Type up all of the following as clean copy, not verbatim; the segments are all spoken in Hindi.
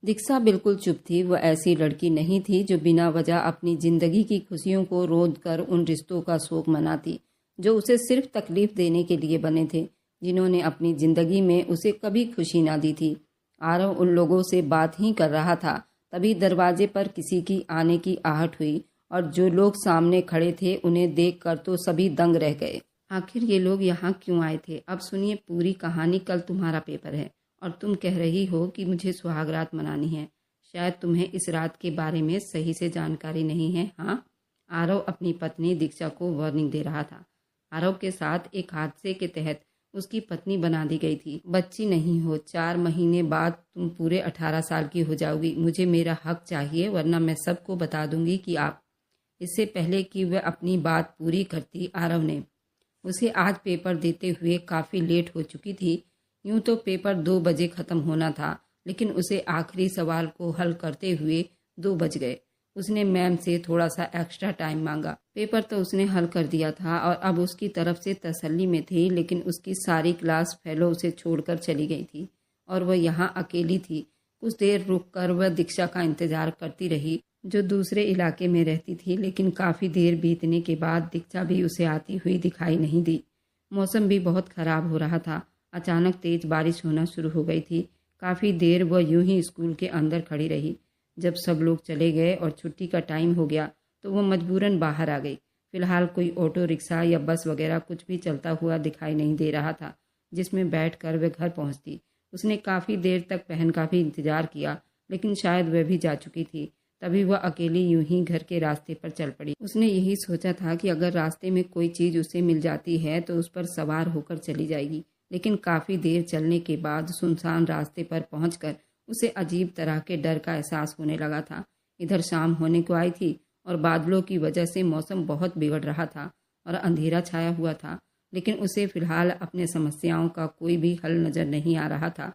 दीक्षा बिल्कुल चुप थी। वह ऐसी लड़की नहीं थी जो बिना वजह अपनी जिंदगी की खुशियों को रोध कर उन रिश्तों का शोक मनाती जो उसे सिर्फ तकलीफ देने के लिए बने थे, जिन्होंने अपनी जिंदगी में उसे कभी खुशी ना दी थी। आरव उन लोगों से बात ही कर रहा था, तभी दरवाजे पर किसी की आने की आहट हुई और जो लोग सामने खड़े थे उन्हें देखकर तो सभी दंग रह गए। आखिर ये लोग यहाँ क्यों आए थे? अब सुनिए पूरी कहानी। कल तुम्हारा पेपर है और तुम कह रही हो कि मुझे सुहागरात मनानी है। शायद तुम्हें इस रात के बारे में सही से जानकारी नहीं है। हाँ, आरव अपनी पत्नी दीक्षा को वार्निंग दे रहा था। आरव के साथ एक हादसे के तहत उसकी पत्नी बना दी गई थी। बच्ची नहीं हो, 4 महीने बाद तुम पूरे 18 साल की हो जाओगी। मुझे मेरा हक चाहिए, वरना मैं सबको बता दूंगी कि आप। इससे पहले कि वह अपनी बात पूरी करती, आरव ने उसे आज पेपर देते हुए काफ़ी लेट हो चुकी थी। यूं तो पेपर 2 बजे ख़त्म होना था, लेकिन उसे आखिरी सवाल को हल करते हुए 2 बज गए। उसने मैम से थोड़ा सा एक्स्ट्रा टाइम मांगा। पेपर तो उसने हल कर दिया था और अब उसकी तरफ से तसल्ली में थी, लेकिन उसकी सारी क्लास फेलो उसे छोड़कर चली गई थी और वह यहाँ अकेली थी। कुछ देर रुककर वह दीक्षा का इंतजार करती रही, जो दूसरे इलाके में रहती थी, लेकिन काफ़ी देर बीतने के बाद दीक्षा भी उसे आती हुई दिखाई नहीं दी। मौसम भी बहुत ख़राब हो रहा था। अचानक तेज बारिश होना शुरू हो गई थी। काफ़ी देर वह यूं ही स्कूल के अंदर खड़ी रही। जब सब लोग चले गए और छुट्टी का टाइम हो गया तो वह मजबूरन बाहर आ गई। फिलहाल कोई ऑटो रिक्शा या बस वगैरह कुछ भी चलता हुआ दिखाई नहीं दे रहा था जिसमें बैठकर वह घर पहुंचती। उसने काफ़ी देर तक बहन का भी इंतजार किया, लेकिन शायद वह भी जा चुकी थी। तभी वह अकेली यूं ही घर के रास्ते पर चल पड़ी। उसने यही सोचा था कि अगर रास्ते में कोई चीज़ उसे मिल जाती है तो उस पर सवार होकर चली जाएगी, लेकिन काफ़ी देर चलने के बाद सुनसान रास्ते पर पहुंचकर उसे अजीब तरह के डर का एहसास होने लगा था। इधर शाम होने को आई थी और बादलों की वजह से मौसम बहुत बिगड़ रहा था और अंधेरा छाया हुआ था, लेकिन उसे फिलहाल अपने समस्याओं का कोई भी हल नज़र नहीं आ रहा था।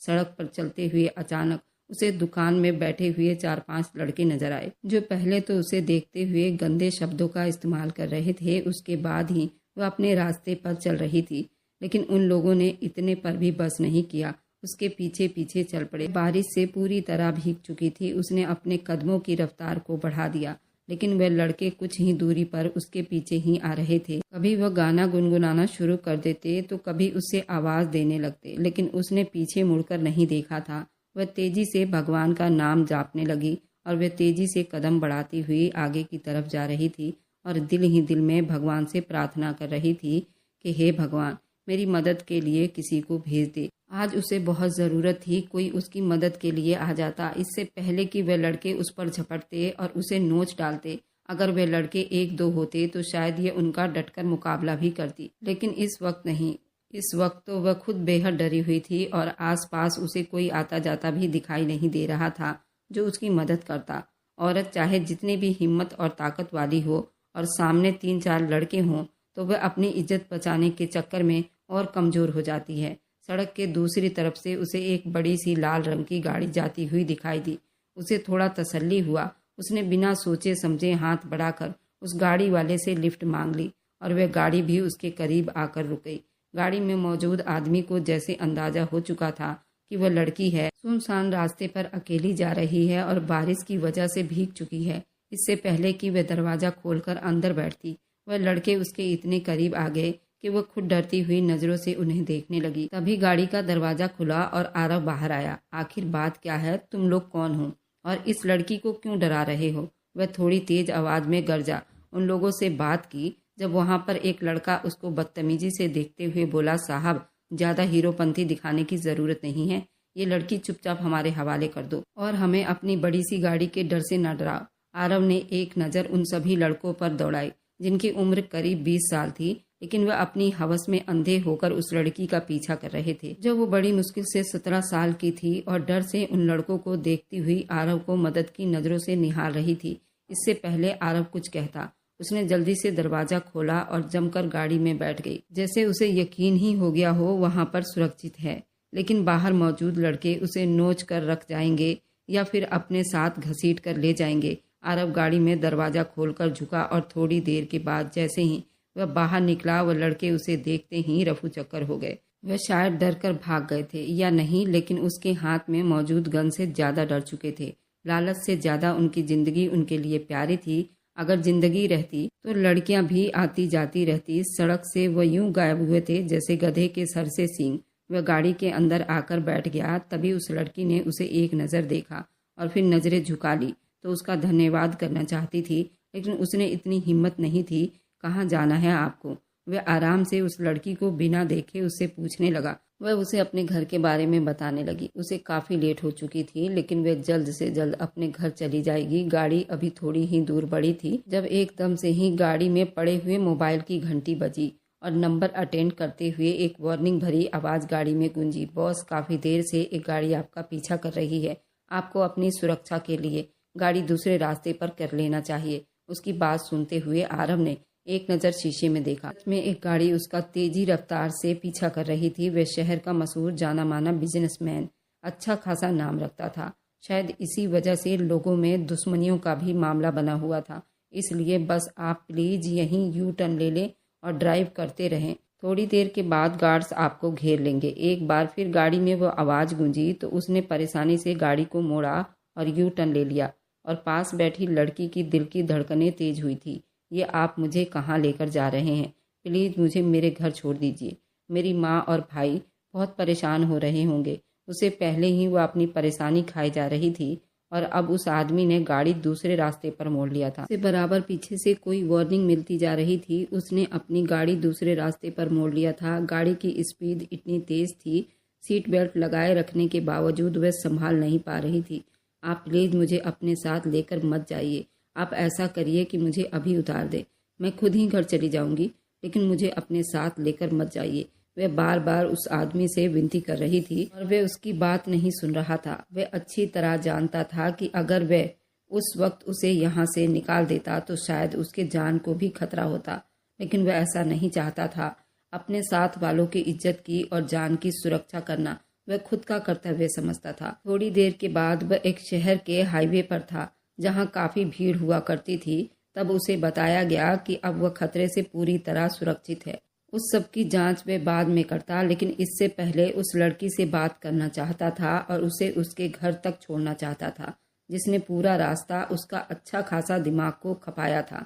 सड़क पर चलते हुए अचानक उसे दुकान में बैठे हुए 4-5 लड़के नजर आए, जो पहले तो उसे देखते हुए गंदे शब्दों का इस्तेमाल कर रहे थे। उसके बाद ही वह अपने रास्ते पर चल रही थी, लेकिन उन लोगों ने इतने पर भी बस नहीं किया, उसके पीछे पीछे चल पड़े। बारिश से पूरी तरह भीग चुकी थी। उसने अपने कदमों की रफ्तार को बढ़ा दिया, लेकिन वह लड़के कुछ ही दूरी पर उसके पीछे ही आ रहे थे। कभी वह गाना गुनगुनाना शुरू कर देते तो कभी उससे आवाज देने लगते, लेकिन उसने पीछे मुड़कर नहीं देखा था। वह तेजी से भगवान का नाम जापने लगी और वह तेजी से कदम बढ़ाती हुई आगे की तरफ जा रही थी और दिल ही दिल में भगवान से प्रार्थना कर रही थी कि हे भगवान, मेरी मदद के लिए किसी को भेज दे। आज उसे बहुत ज़रूरत थी, कोई उसकी मदद के लिए आ जाता, इससे पहले कि वह लड़के उस पर झपटते और उसे नोच डालते। अगर वे लड़के 1-2 होते तो शायद ये उनका डटकर मुकाबला भी करती, लेकिन इस वक्त नहीं। इस वक्त तो वह खुद बेहद डरी हुई थी और आसपास उसे कोई आता जाता भी दिखाई नहीं दे रहा था जो उसकी मदद करता। औरत चाहे जितनी भी हिम्मत और ताकत वाली हो और सामने 3-4 लड़के हों तो वह अपनी इज्जत बचाने के चक्कर में और कमज़ोर हो जाती है। सड़क के दूसरी तरफ से उसे एक बड़ी सी लाल रंग की गाड़ी जाती हुई दिखाई दी। उसे थोड़ा तसल्ली हुआ। उसने बिना सोचे समझे हाथ बढ़ाकर उस गाड़ी वाले से लिफ्ट मांग ली और वह गाड़ी भी उसके करीब आकर रुक गई। गाड़ी में मौजूद आदमी को जैसे अंदाजा हो चुका था कि वह लड़की है, सुनसान रास्ते पर अकेली जा रही है और बारिश की वजह से भीग चुकी है। इससे पहले कि वह दरवाज़ा खोलकर अंदर बैठती, वह लड़के उसके इतने करीब आ गए कि वह खुद डरती हुई नज़रों से उन्हें देखने लगी। तभी गाड़ी का दरवाज़ा खुला और आरव बाहर आया। आखिर बात क्या है? तुम लोग कौन हो और इस लड़की को क्यों डरा रहे हो? वह थोड़ी तेज आवाज़ में गरजा। उन लोगों से बात की जब वहाँ पर एक लड़का उसको बदतमीजी से देखते हुए बोला, साहब, ज़्यादा हीरोपंती दिखाने की ज़रूरत नहीं है, ये लड़की चुपचाप हमारे हवाले कर दो और हमें अपनी बड़ी सी गाड़ी के डर से न डराओ। आरव ने एक नज़र उन सभी लड़कों पर दौड़ाई जिनकी उम्र करीब 20 साल थी, लेकिन वह अपनी हवस में अंधे होकर उस लड़की का पीछा कर रहे थे जो वो बड़ी मुश्किल से 17 साल की थी और डर से उन लड़कों को देखती हुई आरव को मदद की नज़रों से निहार रही थी। इससे पहले आरव कुछ कहता, उसने जल्दी से दरवाज़ा खोला और जमकर गाड़ी में बैठ गई, जैसे उसे यकीन ही हो गया हो वहाँ पर सुरक्षित है। लेकिन बाहर मौजूद लड़के उसे नोच कर रख जाएंगे या फिर अपने साथ घसीट कर ले जाएंगे। आरव गाड़ी में दरवाज़ा खोलकर झुका और थोड़ी देर के बाद जैसे ही वह बाहर निकला, वह लड़के उसे देखते ही रफू चक्कर हो गए। वह शायद डर कर भाग गए थे या नहीं, लेकिन उसके हाथ में मौजूद गन से ज़्यादा डर चुके थे। लालच से ज़्यादा उनकी ज़िंदगी उनके लिए प्यारी थी। अगर ज़िंदगी रहती तो लड़कियां भी आती जाती रहती। सड़क से वह यूं गायब हुए थे जैसे गधे के सर से सींग। वह गाड़ी के अंदर आकर बैठ गया। तभी उस लड़की ने उसे एक नज़र देखा और फिर नज़रें झुका ली तो उसका धन्यवाद करना चाहती थी, लेकिन उसने इतनी हिम्मत नहीं थी। कहाँ जाना है आपको? वह आराम से उस लड़की को बिना देखे उससे पूछने लगा। वह उसे अपने घर के बारे में बताने लगी। उसे काफ़ी लेट हो चुकी थी, लेकिन वह जल्द से जल्द अपने घर चली जाएगी। गाड़ी अभी थोड़ी ही दूर बढ़ी थी जब एकदम से ही गाड़ी में पड़े हुए मोबाइल की घंटी बजी और नंबर अटेंड करते हुए एक वार्निंग भरी आवाज़ गाड़ी में गूंजी। बॉस, काफ़ी देर से एक गाड़ी आपका पीछा कर रही है। आपको अपनी सुरक्षा के लिए गाड़ी दूसरे रास्ते पर कर लेना चाहिए। उसकी बात सुनते हुए आरव ने एक नज़र शीशे में देखा। सच में एक गाड़ी उसका तेजी रफ्तार से पीछा कर रही थी। वह शहर का मशहूर जाना माना बिजनेसमैन, अच्छा खासा नाम रखता था। शायद इसी वजह से लोगों में दुश्मनियों का भी मामला बना हुआ था। इसलिए बस आप प्लीज यहीं यू टर्न ले लें और ड्राइव करते रहें। थोड़ी देर के बाद गार्ड्स आपको घेर लेंगे। एक बार फिर गाड़ी में वो आवाज़ गूंजी तो उसने परेशानी से गाड़ी को मोड़ा और यू टर्न ले लिया और पास बैठी लड़की की दिल की धड़कनें तेज हुई थी। ये आप मुझे कहाँ लेकर जा रहे हैं? प्लीज़ मुझे मेरे घर छोड़ दीजिए। मेरी माँ और भाई बहुत परेशान हो रहे होंगे। उसे पहले ही वह अपनी परेशानी खाई जा रही थी और अब उस आदमी ने गाड़ी दूसरे रास्ते पर मोड़ लिया था। उसे बराबर पीछे से कोई वार्निंग मिलती जा रही थी। उसने अपनी गाड़ी दूसरे रास्ते पर मोड़ लिया था। गाड़ी की स्पीड इतनी तेज थी, सीट बेल्ट लगाए रखने के बावजूद वह संभाल नहीं पा रही थी। आप प्लीज़ मुझे अपने साथ लेकर मत जाइए। आप ऐसा करिए कि मुझे अभी उतार दे। मैं खुद ही घर चली जाऊंगी, लेकिन मुझे अपने साथ लेकर मत जाइए। वह बार बार उस आदमी से विनती कर रही थी और वह उसकी बात नहीं सुन रहा था। वह अच्छी तरह जानता था कि अगर वह उस वक्त उसे यहाँ से निकाल देता तो शायद उसके जान को भी खतरा होता, लेकिन वह ऐसा नहीं चाहता था। अपने साथ वालों की इज्जत की और जान की सुरक्षा करना वह खुद का कर्तव्य समझता था। थोड़ी देर के बाद वह एक शहर के हाईवे पर था जहां काफी भीड़ हुआ करती थी। तब उसे बताया गया कि अब वह खतरे से पूरी तरह सुरक्षित है। उस सब की जांच वह बाद में करता, लेकिन इससे पहले उस लड़की से बात करना चाहता था और उसे उसके घर तक छोड़ना चाहता था, जिसने पूरा रास्ता उसका अच्छा खासा दिमाग को खपाया था।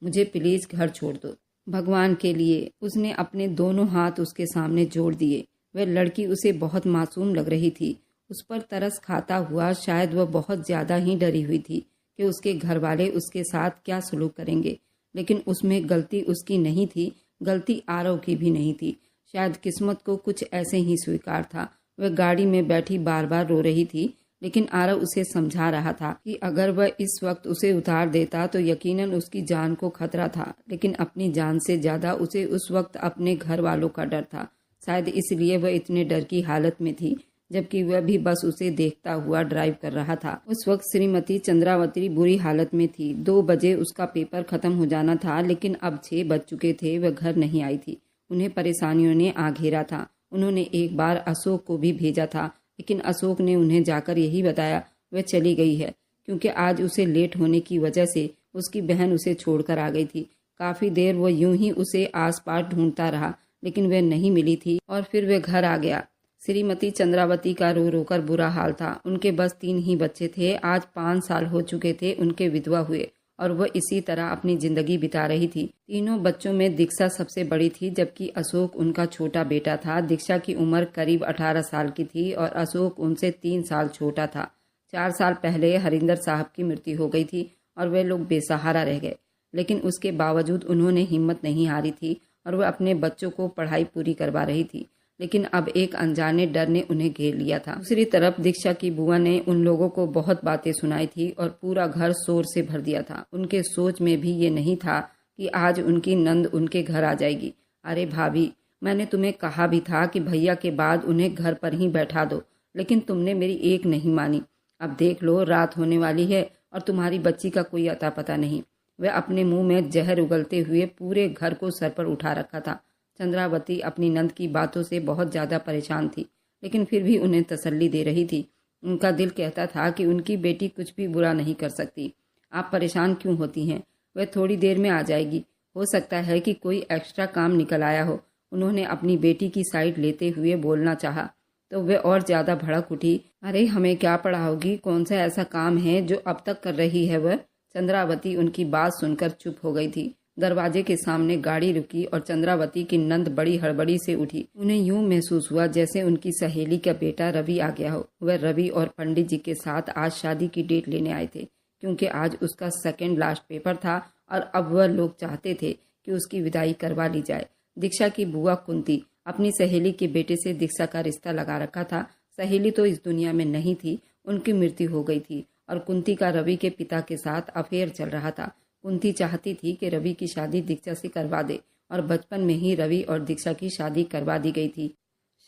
मुझे प्लीज घर छोड़ दो, भगवान के लिए। उसने अपने दोनों हाथ उसके सामने जोड़ दिए। वह लड़की उसे बहुत मासूम लग रही थी। उस पर तरस खाता हुआ शायद वह बहुत ज़्यादा ही डरी हुई थी कि उसके घर वाले उसके साथ क्या सलूक करेंगे, लेकिन उसमें गलती उसकी नहीं थी, गलती आरव की भी नहीं थी। शायद किस्मत को कुछ ऐसे ही स्वीकार था। वह गाड़ी में बैठी बार बार रो रही थी, लेकिन आरव उसे समझा रहा था कि अगर वह इस वक्त उसे उतार देता तो यकीनन उसकी जान को खतरा था, लेकिन अपनी जान से ज़्यादा उसे उस वक्त अपने घर वालों का डर था। शायद इसलिए वह इतने डर की हालत में थी, जबकि वह भी बस उसे देखता हुआ ड्राइव कर रहा था। उस वक्त श्रीमती चंद्रावती बुरी हालत में थी। 2 बजे उसका पेपर खत्म हो जाना था, लेकिन अब 6 बज चुके थे। वह घर नहीं आई थी। उन्हें परेशानियों ने आ घेरा था। उन्होंने एक बार अशोक को भी भेजा था, लेकिन अशोक ने उन्हें जाकर यही बताया वह चली गई है, क्योंकि आज उसे लेट होने की वजह से उसकी बहन उसे छोड़कर आ गई थी। काफ़ी देर वह यूं ही उसे आसपास ढूंढता रहा, लेकिन वह नहीं मिली थी और फिर वह घर आ गया। श्रीमती चंद्रावती का रो रो कर बुरा हाल था। उनके बस 3 ही बच्चे थे। आज 5 साल हो चुके थे उनके विधवा हुए और वह इसी तरह अपनी जिंदगी बिता रही थी। तीनों बच्चों में दीक्षा सबसे बड़ी थी, जबकि अशोक उनका छोटा बेटा था। दीक्षा की उम्र करीब 18 साल की थी और अशोक उनसे 3 साल छोटा था। 4 साल पहले हरिंदर साहब की मृत्यु हो गई थी और वे लोग बेसहारा रह गए, लेकिन उसके बावजूद उन्होंने हिम्मत नहीं हारी थी और वह अपने बच्चों को पढ़ाई पूरी करवा रही थी। लेकिन अब एक अनजाने डर ने उन्हें घेर लिया था। दूसरी तरफ दीक्षा की बुआ ने उन लोगों को बहुत बातें सुनाई थी और पूरा घर शोर से भर दिया था। उनके सोच में भी ये नहीं था कि आज उनकी नंद उनके घर आ जाएगी। अरे भाभी, मैंने तुम्हें कहा भी था कि भैया के बाद उन्हें घर पर ही बैठा दो, लेकिन तुमने मेरी एक नहीं मानी। अब देख लो, रात होने वाली है और तुम्हारी बच्ची का कोई अता पता नहीं। वह अपने मुंह में जहर उगलते हुए पूरे घर को सर पर उठा रखा था। चंद्रावती अपनी नंद की बातों से बहुत ज़्यादा परेशान थी, लेकिन फिर भी उन्हें तसल्ली दे रही थी। उनका दिल कहता था कि उनकी बेटी कुछ भी बुरा नहीं कर सकती। आप परेशान क्यों होती हैं? वह थोड़ी देर में आ जाएगी। हो सकता है कि कोई एक्स्ट्रा काम निकल आया हो। उन्होंने अपनी बेटी की साइड लेते हुए बोलना चाहा तो वे और ज्यादा भड़क उठी। अरे हमें क्या पढ़ाओगी, कौन सा ऐसा काम है जो अब तक कर रही है वह। चंद्रावती उनकी बात सुनकर चुप हो गई थी। दरवाजे के सामने गाड़ी रुकी और चंद्रावती की नंद बड़ी हड़बड़ी से उठी। उन्हें यूं महसूस हुआ जैसे उनकी सहेली का बेटा रवि आ गया हो। वह रवि और पंडित जी के साथ आज शादी की डेट लेने आए थे, क्योंकि आज उसका सेकेंड लास्ट पेपर था और अब वह लोग चाहते थे कि उसकी विदाई करवा ली जाए। दीक्षा की बुआ कुंती अपनी सहेली के बेटे से दीक्षा का रिश्ता लगा रखा था। सहेली तो इस दुनिया में नहीं थी, उनकी मृत्यु हो गई थी और कुंती का रवि के पिता के साथ अफेयर चल रहा था। कुंती चाहती थी कि रवि की शादी दीक्षा से करवा दे और बचपन में ही रवि और दीक्षा की शादी करवा दी गई थी।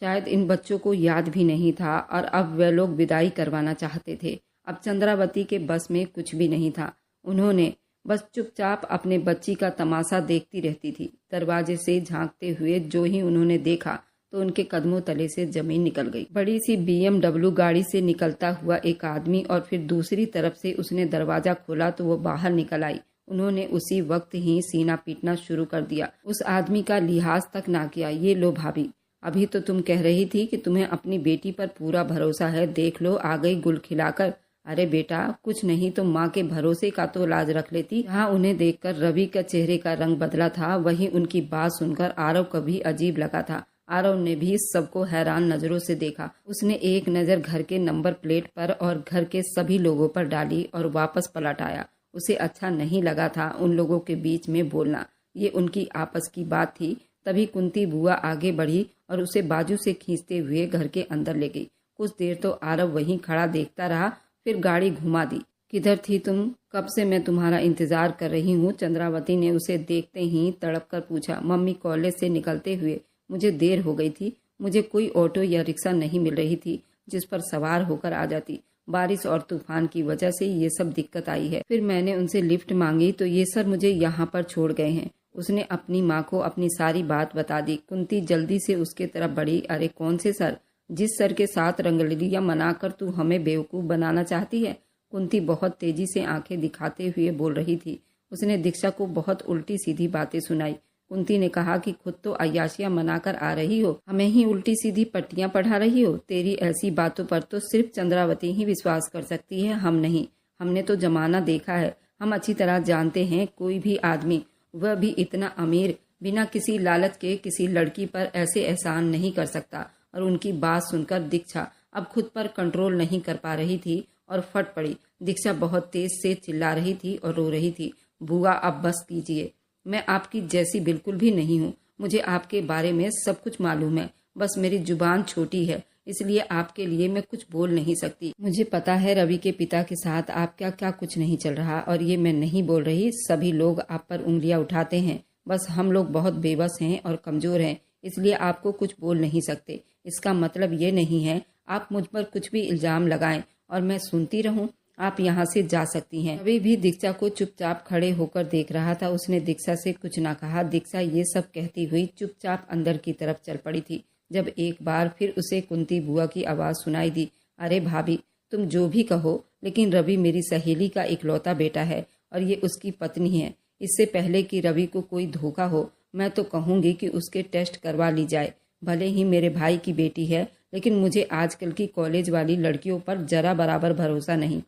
शायद इन बच्चों को याद भी नहीं था और अब वे लोग विदाई करवाना चाहते थे। अब चंद्रावती के बस में कुछ भी नहीं था। उन्होंने बस चुपचाप अपने बच्ची का तमाशा देखती रहती थी। दरवाजे से झांकते हुए जो ही उन्होंने देखा तो उनके कदमों तले से जमीन निकल गई। बड़ी सी BMW गाड़ी से निकलता हुआ एक आदमी और फिर दूसरी तरफ से उसने दरवाजा खोला तो वो बाहर निकल आई। उन्होंने उसी वक्त ही सीना पीटना शुरू कर दिया। उस आदमी का लिहाज तक ना किया। ये लो भाभी, अभी तो तुम कह रही थी कि तुम्हें अपनी बेटी पर पूरा भरोसा है, देख लो आ गई गुल खिलाकर। अरे बेटा, कुछ नहीं तो माँ के भरोसे का तो लाज रख लेती। हाँ, उन्हें देखकर रवि का चेहरे का रंग बदला था। वहीं उनकी बात सुनकर आरव को भी अजीब लगा था। आरव ने भी सबको हैरान नजरों से देखा। उसने एक नजर घर के नंबर प्लेट पर और घर के सभी लोगों पर डाली और वापस पलट आया। उसे अच्छा नहीं लगा था उन लोगों के बीच में बोलना। ये उनकी आपस की बात थी। तभी कुंती बुआ आगे बढ़ी और उसे बाजू से खींचते हुए घर के अंदर ले गई। कुछ देर तो आरव वहीं खड़ा देखता रहा, फिर गाड़ी घुमा दी। किधर थी तुम? कब से मैं तुम्हारा इंतजार कर रही हूँ। चंद्रावती ने उसे देखते ही तड़प कर पूछा। मम्मी, कॉलेज से निकलते हुए मुझे देर हो गई थी। मुझे कोई ऑटो या रिक्शा नहीं मिल रही थी जिस पर सवार होकर आ जाती। बारिश और तूफान की वजह से ये सब दिक्कत आई है। फिर मैंने उनसे लिफ्ट मांगी तो ये सर मुझे यहाँ पर छोड़ गए हैं। उसने अपनी माँ को अपनी सारी बात बता दी। कुंती जल्दी से उसके तरफ बढ़ी। अरे कौन से सर? जिस सर के साथ रंगलियां मनाकर तू हमें बेवकूफ बनाना चाहती है। कुंती बहुत तेजी से आंखें दिखाते हुए बोल रही थी। उसने दीक्षा को बहुत उल्टी सीधी बातें सुनाई। कुंती ने कहा कि खुद तो अय्याशियां मनाकर आ रही हो, हमें ही उल्टी सीधी पट्टियां पढ़ा रही हो। तेरी ऐसी बातों पर तो सिर्फ चंद्रावती ही विश्वास कर सकती है, हम नहीं। हमने तो जमाना देखा है। हम अच्छी तरह जानते हैं कोई भी आदमी, वह भी इतना अमीर, बिना किसी लालच के किसी लड़की पर ऐसे एहसान नहीं कर सकता। और उनकी बात सुनकर दीक्षा अब खुद पर कंट्रोल नहीं कर पा रही थी और फट पड़ी। दीक्षा बहुत तेज से चिल्ला रही थी और रो रही थी। बुआ अब बस कीजिए, मैं आपकी जैसी बिल्कुल भी नहीं हूँ। मुझे आपके बारे में सब कुछ मालूम है, बस मेरी जुबान छोटी है, इसलिए आपके लिए मैं कुछ बोल नहीं सकती। मुझे पता है रवि के पिता के साथ आप क्या क्या कुछ नहीं चल रहा, और ये मैं नहीं बोल रही। सभी लोग आप पर उंगलियां उठाते हैं, बस हम लोग बहुत बेबस हैं और कमजोर हैं, इसलिए आपको कुछ बोल नहीं सकते। इसका मतलब ये नहीं है आप मुझ पर कुछ भी इल्जाम लगाएं और मैं सुनती रहूं। आप यहाँ से जा सकती हैं। अभी भी दीक्षा को चुपचाप खड़े होकर देख रहा था। उसने दीक्षा से कुछ ना कहा। दीक्षा ये सब कहती हुई चुपचाप अंदर की तरफ चल पड़ी थी, जब एक बार फिर उसे कुंती बुआ की आवाज सुनाई दी। अरे भाभी, तुम जो भी कहो, लेकिन रवि मेरी सहेली का इकलौता बेटा है और ये उसकी पत्नी है। इससे पहले कि रवि को कोई धोखा हो, मैं तो कहूँगी कि उसके टेस्ट करवा ली जाए। भले ही मेरे भाई की बेटी है, लेकिन मुझे आजकल की कॉलेज वाली लड़कियों पर जरा बराबर भरोसा नहीं।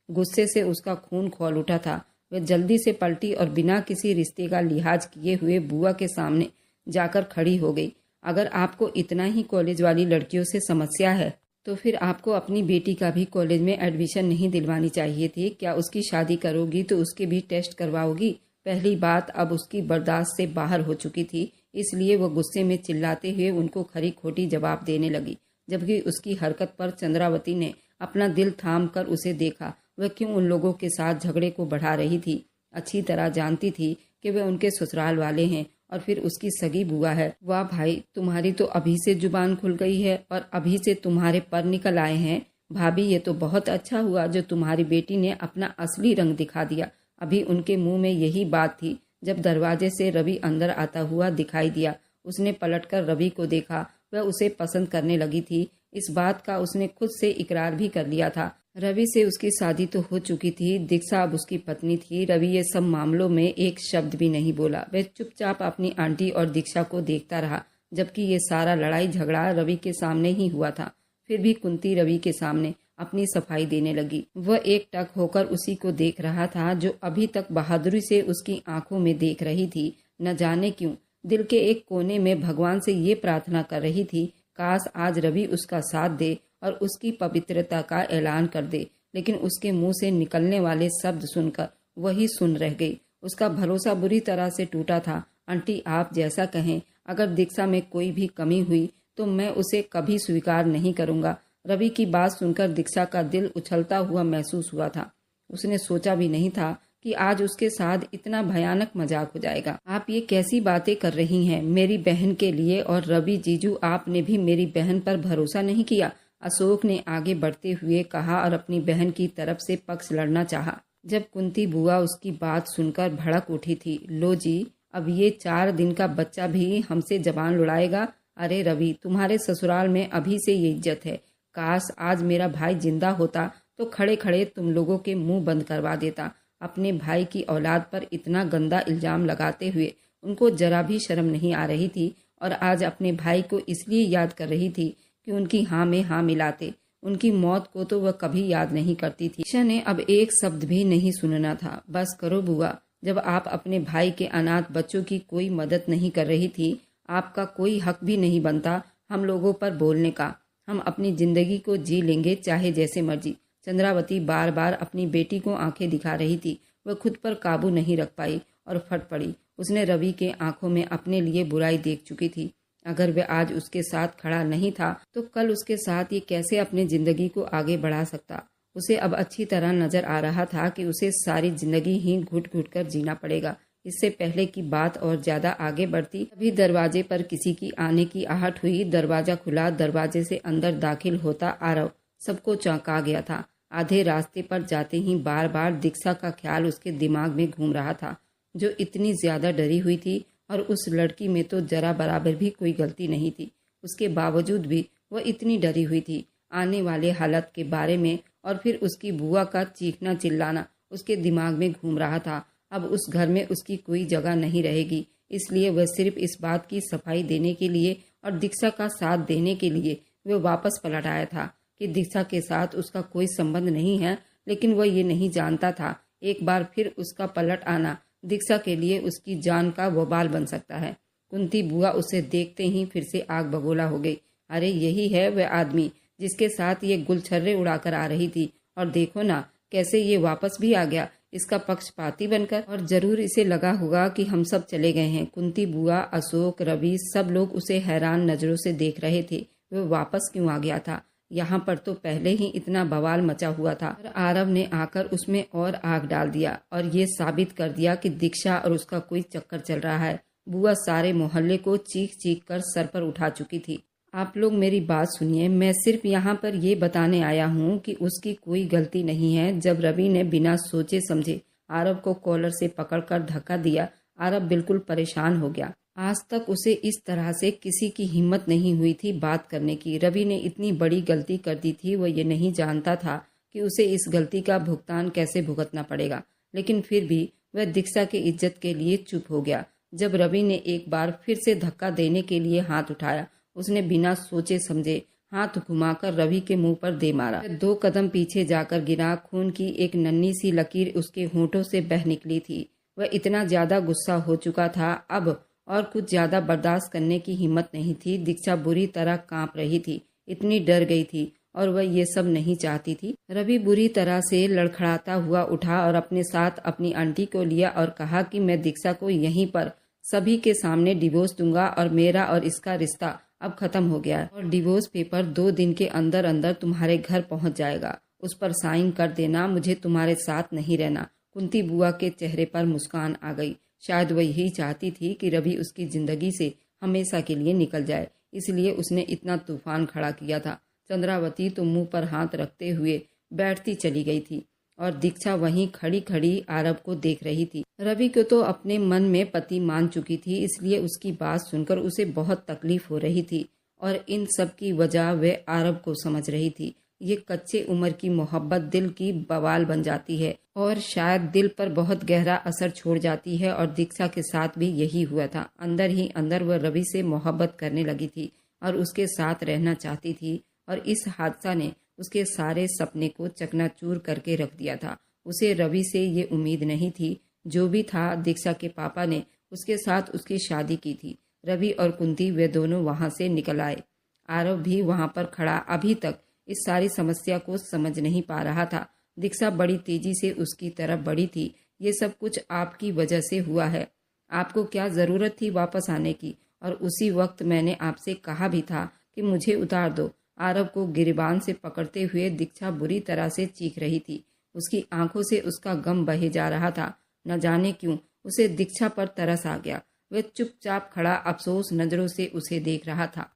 गुस्से से उसका खून खौल उठा था। वह जल्दी से पलटी और बिना किसी रिश्ते का लिहाज किए हुए बुआ के सामने जाकर खड़ी हो गई। अगर आपको इतना ही कॉलेज वाली लड़कियों से समस्या है तो फिर आपको अपनी बेटी का भी कॉलेज में एडमिशन नहीं दिलवानी चाहिए थी। क्या उसकी शादी करोगी तो उसके भी टेस्ट करवाओगी? पहली बात अब उसकी बर्दाश्त से बाहर हो चुकी थी, इसलिए वह गुस्से में चिल्लाते हुए उनको खरी खोटी जवाब देने लगी। जबकि उसकी हरकत पर चंद्रावती ने अपना दिल थाम कर उसे देखा। वह क्यों उन लोगों के साथ झगड़े को बढ़ा रही थी? अच्छी तरह जानती थी कि वे उनके ससुराल वाले हैं और फिर उसकी सगी बुआ है। वाह भाई, तुम्हारी तो अभी से जुबान खुल गई है और अभी से तुम्हारे पर निकल आए हैं। भाभी, ये तो बहुत अच्छा हुआ जो तुम्हारी बेटी ने अपना असली रंग दिखा दिया। अभी उनके मुंह में यही बात थी जब दरवाजे से रवि अंदर आता हुआ दिखाई दिया। उसने पलटकर रवि को देखा। वह उसे पसंद करने लगी थी। इस बात का उसने खुद से इकरार भी कर लिया था। रवि से उसकी शादी तो हो चुकी थी। दीक्षा अब उसकी पत्नी थी। रवि ये सब मामलों में एक शब्द भी नहीं बोला। वह चुपचाप अपनी आंटी और दीक्षा को देखता रहा। जबकि ये सारा लड़ाई झगड़ा रवि के सामने ही हुआ था। फिर भी कुंती रवि के सामने अपनी सफाई देने लगी। वह एक टक होकर उसी को देख रहा था जो अभी तक बहादुरी से उसकी आंखों में देख रही थी। न जाने क्यों दिल के एक कोने में भगवान से ये प्रार्थना कर रही थी, काश आज रवि उसका साथ दे और उसकी पवित्रता का ऐलान कर दे। लेकिन उसके मुंह से निकलने वाले शब्द सुनकर वही सुन रह गई। उसका भरोसा बुरी तरह से टूटा था। आंटी आप जैसा कहें, अगर दीक्षा में कोई भी कमी हुई तो मैं उसे कभी स्वीकार नहीं करूंगा। रवि की बात सुनकर दीक्षा का दिल उछलता हुआ महसूस हुआ था। उसने सोचा भी नहीं था कि आज उसके साथ इतना भयानक मजाक हो जाएगा। आप ये कैसी बातें कर रही हैं? मेरी बहन के लिए और रवि जीजू, आपने भी मेरी बहन पर भरोसा नहीं किया? अशोक ने आगे बढ़ते हुए कहा और अपनी बहन की तरफ से पक्ष लड़ना चाहा। जब कुंती बुआ उसकी बात सुनकर भड़क उठी थी। लो जी, अब ये 4 दिन का बच्चा भी हमसे जबान लड़ाएगा? अरे रवि, तुम्हारे ससुराल में अभी से ये इज्जत है। काश आज मेरा भाई जिंदा होता तो खड़े खड़े तुम लोगों के मुंह बंद करवा देता। अपने भाई की औलाद पर इतना गंदा इल्जाम लगाते हुए उनको जरा भी शर्म नहीं आ रही थी और आज अपने भाई को इसलिए याद कर रही थी कि उनकी हाँ में हाँ मिलाते। उनकी मौत को तो वह कभी याद नहीं करती थी। ईशा ने अब एक शब्द भी नहीं सुनना था। बस करो बुआ, जब आप अपने भाई के अनाथ बच्चों की कोई मदद नहीं कर रही थी, आपका कोई हक भी नहीं बनता हम लोगों पर बोलने का। हम अपनी जिंदगी को जी लेंगे चाहे जैसे मर्जी। चंद्रावती बार बार अपनी बेटी को आंखें दिखा रही थी। वह खुद पर काबू नहीं रख पाई और फट पड़ी। उसने रवि के आंखों में अपने लिए बुराई देख चुकी थी। अगर वह आज उसके साथ खड़ा नहीं था तो कल उसके साथ ये कैसे अपनी जिंदगी को आगे बढ़ा सकता। उसे अब अच्छी तरह नजर आ रहा था कि उसे सारी जिंदगी ही घुट घुट कर जीना पड़ेगा। इससे पहले की बात और ज्यादा आगे बढ़ती तभी दरवाजे पर किसी की आने की आहट हुई। दरवाजा खुला। दरवाजे से अंदर दाखिल होता आरव सबको चौंका गया था। आधे रास्ते पर जाते ही बार बार दीक्षा का ख्याल उसके दिमाग में घूम रहा था, जो इतनी ज्यादा डरी हुई थी और उस लड़की में तो जरा बराबर भी कोई गलती नहीं थी। उसके बावजूद भी वह इतनी डरी हुई थी आने वाले हालत के बारे में। और फिर उसकी बुआ का चीखना चिल्लाना उसके दिमाग में घूम रहा था। अब उस घर में उसकी कोई जगह नहीं रहेगी। इसलिए वह सिर्फ इस बात की सफाई देने के लिए और दीक्षा का साथ देने के लिए वह वापस पलट आया था कि दीक्षा के साथ उसका कोई संबंध नहीं है। लेकिन वह ये नहीं जानता था एक बार फिर उसका पलट आना दीक्षा के लिए उसकी जान का वबाल बन सकता है। कुंती बुआ उसे देखते ही फिर से आग बगोला हो गई। अरे यही है वह आदमी जिसके साथ ये गुलछर्रे उड़ाकर आ रही थी, और देखो ना कैसे ये वापस भी आ गया इसका पक्षपाती बनकर। और जरूर इसे लगा होगा कि हम सब चले गए हैं। कुंती बुआ, अशोक, रवि सब लोग उसे हैरान नजरों से देख रहे थे। वह वापस क्यों आ गया था? यहाँ पर तो पहले ही इतना बवाल मचा हुआ था। और आरव ने आकर उसमें और आग डाल दिया और ये साबित कर दिया कि दीक्षा और उसका कोई चक्कर चल रहा है। बुआ सारे मोहल्ले को चीख चीख कर सर पर उठा चुकी थी। आप लोग मेरी बात सुनिए, मैं सिर्फ यहाँ पर ये बताने आया हूँ कि उसकी कोई गलती नहीं है। जब रवि ने बिना सोचे समझे आरव को कॉलर से पकड़कर धक्का दिया, आरव बिल्कुल परेशान हो गया। आज तक उसे इस तरह से किसी की हिम्मत नहीं हुई थी बात करने की। रवि ने इतनी बड़ी गलती कर दी थी। वह ये नहीं जानता था कि उसे इस गलती का भुगतान कैसे भुगतना पड़ेगा। लेकिन फिर भी वह दीक्षा की इज्जत के लिए चुप हो गया। जब रवि ने एक बार फिर से धक्का देने के लिए हाथ उठाया, उसने बिना सोचे समझे हाथ घुमाकर रवि के मुंह पर दे मारा। 2 कदम पीछे जाकर गिरा। खून की एक नन्ही सी लकीर उसके होठों से बह निकली थी। वह इतना ज्यादा गुस्सा हो चुका था अब और कुछ ज्यादा बर्दाश्त करने की हिम्मत नहीं थी। दीक्षा बुरी तरह कांप रही थी, इतनी डर गई थी और वह ये सब नहीं चाहती थी। रवि बुरी तरह से लड़खड़ाता हुआ उठा और अपने साथ अपनी आंटी को लिया और कहा कि मैं दीक्षा को यहीं पर सभी के सामने डिवोर्स दूंगा और मेरा और इसका रिश्ता अब खत्म हो गया है और डिवोर्स पेपर 2 दिन के अंदर अंदर तुम्हारे घर पहुंच जाएगा। उस पर साइन कर देना, मुझे तुम्हारे साथ नहीं रहना। कुंती बुआ के चेहरे पर मुस्कान आ गई। शायद वह यही चाहती थी कि रवि उसकी जिंदगी से हमेशा के लिए निकल जाए, इसलिए उसने इतना तूफान खड़ा किया था। चंद्रावती तो मुंह पर हाथ रखते हुए बैठती चली गई थी और दीक्षा वहीं खड़ी खड़ी आरव को देख रही थी। रवि को तो अपने मन में पति मान चुकी थी, इसलिए उसकी बात सुनकर उसे बहुत तकलीफ हो रही थी और इन सब की वजह वे आरव को समझ रही थी। ये कच्चे उम्र की मोहब्बत दिल की बवाल बन जाती है और शायद दिल पर बहुत गहरा असर छोड़ जाती है। और दीक्षा के साथ भी यही हुआ था। अंदर ही अंदर वह रवि से मोहब्बत करने लगी थी और उसके साथ रहना चाहती थी। और इस हादसा ने उसके सारे सपने को चकनाचूर करके रख दिया था। उसे रवि से ये उम्मीद नहीं थी। जो भी था, दीक्षा के पापा ने उसके साथ उसकी शादी की थी। रवि और कुंती वे दोनों वहां से निकल आए। आरव भी वहां पर खड़ा अभी तक इस सारी समस्या को समझ नहीं पा रहा था। दीक्षा बड़ी तेजी से उसकी तरफ बढ़ी थी। ये सब कुछ आपकी वजह से हुआ है। आपको क्या जरूरत थी वापस आने की? और उसी वक्त मैंने आपसे कहा भी था कि मुझे उतार दो। आरव को गिरबान से पकड़ते हुए दीक्षा बुरी तरह से चीख रही थी। उसकी आंखों से उसका गम बहे जा रहा था। न जाने क्यों उसे दीक्षा पर तरस आ गया। वह चुपचाप खड़ा अफसोस नजरों से उसे देख रहा था,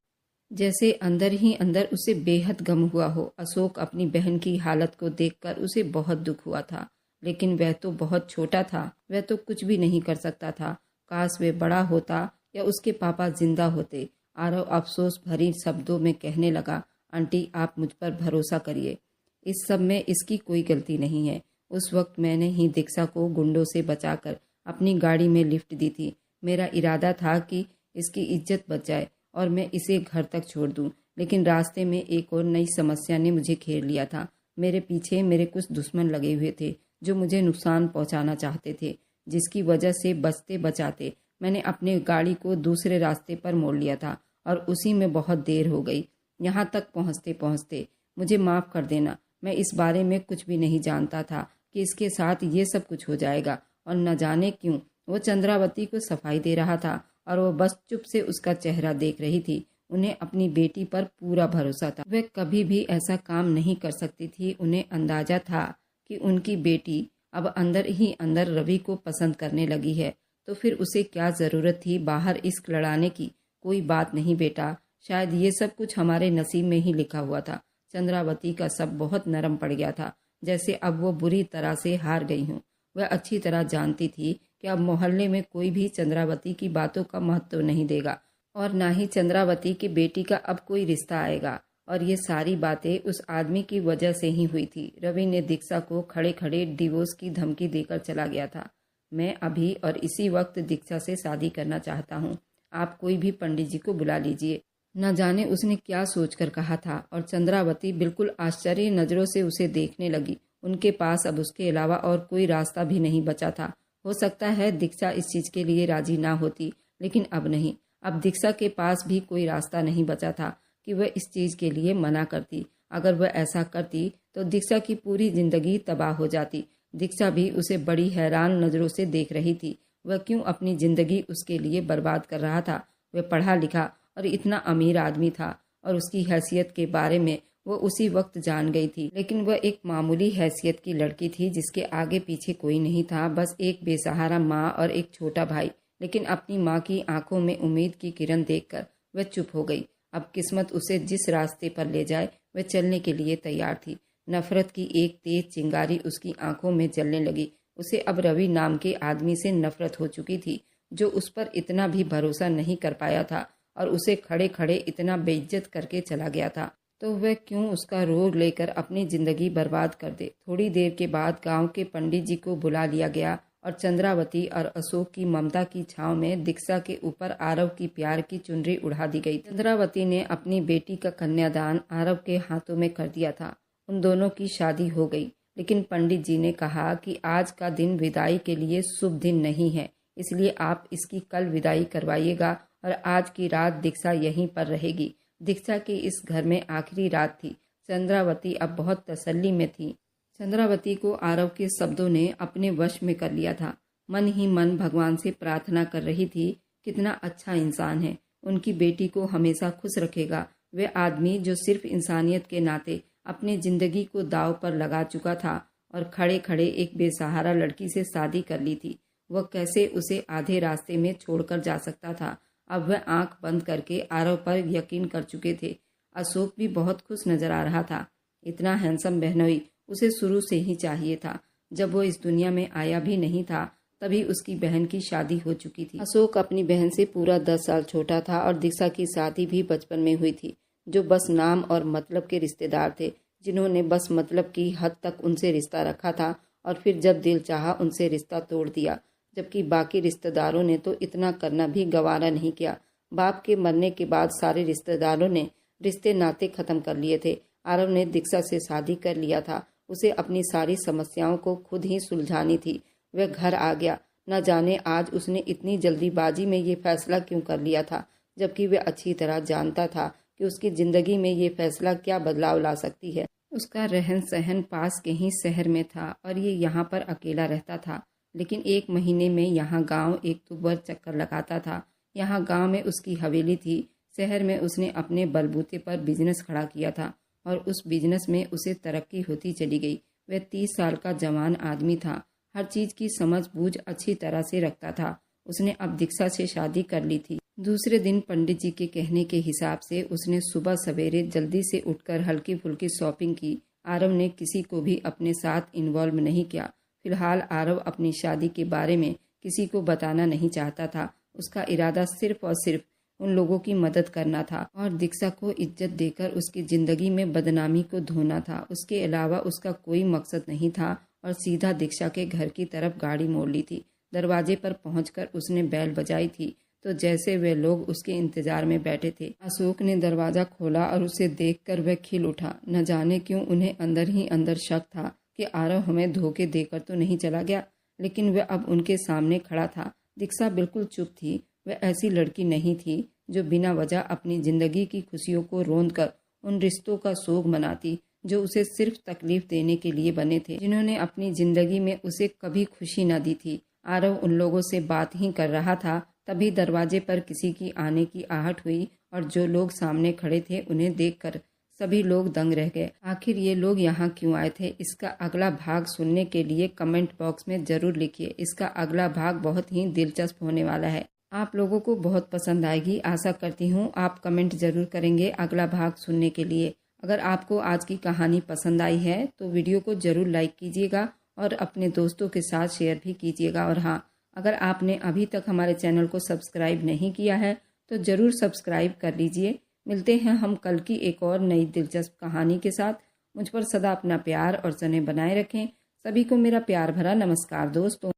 जैसे अंदर ही अंदर उसे बेहद गम हुआ हो। अशोक अपनी बहन की हालत को देखकर उसे बहुत दुख हुआ था, लेकिन वह तो बहुत छोटा था। वह तो कुछ भी नहीं कर सकता था। काश वह बड़ा होता या उसके पापा जिंदा होते। आरव अफसोस भरी शब्दों में कहने लगा, आंटी आप मुझ पर भरोसा करिए। इस सब में इसकी कोई गलती नहीं है। उस वक्त मैंने ही दीक्षा को गुंडों से बचाकर अपनी गाड़ी में लिफ्ट दी थी। मेरा इरादा था कि इसकी इज्जत बच जाए और मैं इसे घर तक छोड़ दूं, लेकिन रास्ते में एक और नई समस्या ने मुझे घेर लिया था। मेरे पीछे मेरे कुछ दुश्मन लगे हुए थे जो मुझे नुकसान पहुंचाना चाहते थे, जिसकी वजह से बचते बचाते मैंने अपनी गाड़ी को दूसरे रास्ते पर मोड़ लिया था और उसी में बहुत देर हो गई। यहाँ तक पहुँचते पहुँचते मुझे माफ़ कर देना। मैं इस बारे में कुछ भी नहीं जानता था कि इसके साथ ये सब कुछ हो जाएगा। और न जाने क्यों वो चंद्रावती को सफाई दे रहा था और वो बस चुप से उसका चेहरा देख रही थी। उन्हें अपनी बेटी पर पूरा भरोसा था। वह कभी भी ऐसा काम नहीं कर सकती थी। उन्हें अंदाजा था कि उनकी बेटी अब अंदर ही अंदर रवि को पसंद करने लगी है, तो फिर उसे क्या जरूरत थी बाहर इश्क लड़ाने की? कोई बात नहीं बेटा, शायद ये सब कुछ हमारे नसीब में ही लिखा हुआ था। चंद्रावती का सब बहुत नरम पड़ गया था, जैसे अब वो बुरी तरह से हार गई हूँ। वह अच्छी तरह जानती थी कि अब मोहल्ले में कोई भी चंद्रावती की बातों का महत्व नहीं देगा और ना ही चंद्रावती की बेटी का अब कोई रिश्ता आएगा। और ये सारी बातें उस आदमी की वजह से ही हुई थी। रवि ने दीक्षा को खड़े खड़े डिवोर्स की धमकी देकर चला गया था। मैं अभी और इसी वक्त दीक्षा से शादी करना चाहता हूँ। आप कोई भी पंडित जी को बुला लीजिए। न जाने उसने क्या सोचकर कहा था। और चंद्रावती बिल्कुल आश्चर्य नजरों से उसे देखने लगी। उनके पास अब उसके अलावा और कोई रास्ता भी नहीं बचा था। हो सकता है दीक्षा इस चीज के लिए राजी ना होती, लेकिन अब नहीं। अब दीक्षा के पास भी कोई रास्ता नहीं बचा था कि वह इस चीज के लिए मना करती। अगर वह ऐसा करती तो दीक्षा की पूरी जिंदगी तबाह हो जाती। दीक्षा भी उसे बड़ी हैरान नजरों से देख रही थी। वह क्यों अपनी जिंदगी उसके लिए बर्बाद कर रहा था? वह पढ़ा लिखा और इतना अमीर आदमी था और उसकी हैसियत के बारे में वो उसी वक्त जान गई थी, लेकिन वह एक मामूली हैसियत की लड़की थी जिसके आगे पीछे कोई नहीं था, बस एक बेसहारा माँ और एक छोटा भाई। लेकिन अपनी माँ की आंखों में उम्मीद की किरण देखकर वह चुप हो गई। अब किस्मत उसे जिस रास्ते पर ले जाए वह चलने के लिए तैयार थी। नफरत की एक तेज चिंगारी उसकी आंखों में जलने लगी। उसे अब रवि नाम के आदमी से नफरत हो चुकी थी, जो उस पर इतना भी भरोसा नहीं कर पाया था और उसे खड़े खड़े इतना बेइज्जत करके चला गया था। तो वह क्यों उसका रोग लेकर अपनी जिंदगी बर्बाद कर दे। थोड़ी देर के बाद गांव के पंडित जी को बुला लिया गया और चंद्रावती और अशोक की ममता की छांव में दीक्षा के ऊपर आरव की प्यार की चुनरी उड़ा दी गई। चंद्रावती ने अपनी बेटी का कन्यादान आरव के हाथों में कर दिया था। उन दोनों की शादी हो गई, लेकिन पंडित जी ने कहा कि आज का दिन विदाई के लिए शुभ दिन नहीं है, इसलिए आप इसकी कल विदाई करवाइएगा और आज की रात दीक्षा यहीं पर रहेगी। दीक्षा की इस घर में आखिरी रात थी। चंद्रावती अब बहुत तसल्ली में थी। चंद्रावती को आरव के शब्दों ने अपने वश में कर लिया था। मन ही मन भगवान से प्रार्थना कर रही थी, कितना अच्छा इंसान है, उनकी बेटी को हमेशा खुश रखेगा। वह आदमी जो सिर्फ इंसानियत के नाते अपनी जिंदगी को दांव पर लगा चुका था और खड़े खड़े एक बेसहारा लड़की से शादी कर ली थी, वह कैसे उसे आधे रास्ते में छोड़कर जा सकता था। अब वह आंख बंद करके आरव पर यकीन कर चुके थे। अशोक भी बहुत खुश नजर आ रहा था। इतना हैंडसम बहनोई उसे शुरू से ही चाहिए था। जब वो इस दुनिया में आया भी नहीं था तभी उसकी बहन की शादी हो चुकी थी। अशोक अपनी बहन से पूरा 10 साल छोटा था और दीक्षा की शादी भी बचपन में हुई थी, जो बस नाम और मतलब के रिश्तेदार थे। जिन्होंने बस मतलब की हद तक उनसे रिश्ता रखा था और फिर जब दिल चाहा उनसे रिश्ता तोड़ दिया, जबकि बाकी रिश्तेदारों ने तो इतना करना भी गवारा नहीं किया। बाप के मरने के बाद सारे रिश्तेदारों ने रिश्ते नाते खत्म कर लिए थे। आरव ने दीक्षा से शादी कर लिया था। उसे अपनी सारी समस्याओं को खुद ही सुलझानी थी। वह घर आ गया। न जाने आज उसने इतनी जल्दीबाजी में ये फैसला क्यों कर लिया था, जबकि वह अच्छी तरह जानता था कि उसकी जिंदगी में ये फैसला क्या बदलाव ला सकती है। उसका रहन सहन पास के ही शहर में था और ये यहाँ पर अकेला रहता था, लेकिन 1 महीने में यहाँ गांव एक तो बार चक्कर लगाता था। यहाँ गांव में उसकी हवेली थी। शहर में उसने अपने बलबूते पर बिजनेस खड़ा किया था और उस बिजनेस में उसे तरक्की होती चली गई। वह 30 साल का जवान आदमी था। हर चीज की समझ बूझ अच्छी तरह से रखता था। उसने अब दीक्षा से शादी कर ली थी। दूसरे दिन पंडित जी के कहने के हिसाब से उसने सुबह सवेरे जल्दी से उठकर हल्की फुल्की शॉपिंग की। आरव ने किसी को भी अपने साथ इन्वॉल्व नहीं किया। फिलहाल आरव अपनी शादी के बारे में किसी को बताना नहीं चाहता था। उसका इरादा सिर्फ और सिर्फ उन लोगों की मदद करना था और दीक्षा को इज्जत देकर उसकी जिंदगी में बदनामी को धोना था। उसके अलावा उसका कोई मकसद नहीं था और सीधा दीक्षा के घर की तरफ गाड़ी मोड़ ली थी। दरवाजे पर पहुंचकर उसने बेल बजाई थी तो जैसे वे लोग उसके इंतजार में बैठे थे, अशोक ने दरवाजा खोला और उसे देखकर वह खिल उठा। न जाने क्यों उन्हें अंदर ही अंदर शक था कि आरव हमें धोखे देकर तो नहीं चला गया, लेकिन वह अब उनके सामने खड़ा था। दीक्षा बिल्कुल चुप थी। वह ऐसी लड़की नहीं थी जो बिना वजह अपनी जिंदगी की खुशियों को रोंद कर उन रिश्तों का सोग मनाती जो उसे सिर्फ तकलीफ देने के लिए बने थे, जिन्होंने अपनी जिंदगी में उसे कभी खुशी न दी थी। आरव उन लोगों से बात ही कर रहा था, तभी दरवाजे पर किसी की आने की आहट हुई और जो लोग सामने खड़े थे उन्हें देखकर सभी लोग दंग रह गए। आखिर ये लोग यहाँ क्यों आए थे? इसका अगला भाग सुनने के लिए कमेंट बॉक्स में जरूर लिखिए। इसका अगला भाग बहुत ही दिलचस्प होने वाला है। आप लोगों को बहुत पसंद आएगी। आशा करती हूँ आप कमेंट जरूर करेंगे अगला भाग सुनने के लिए। अगर आपको आज की कहानी पसंद आई है तो वीडियो को जरूर लाइक कीजिएगा और अपने दोस्तों के साथ शेयर भी कीजिएगा। और हाँ, अगर आपने अभी तक हमारे चैनल को सब्सक्राइब नहीं किया है तो ज़रूर सब्सक्राइब कर लीजिए। मिलते हैं हम कल की एक और नई दिलचस्प कहानी के साथ। मुझ पर सदा अपना प्यार और स्नेह बनाए रखें। सभी को मेरा प्यार भरा नमस्कार दोस्तों।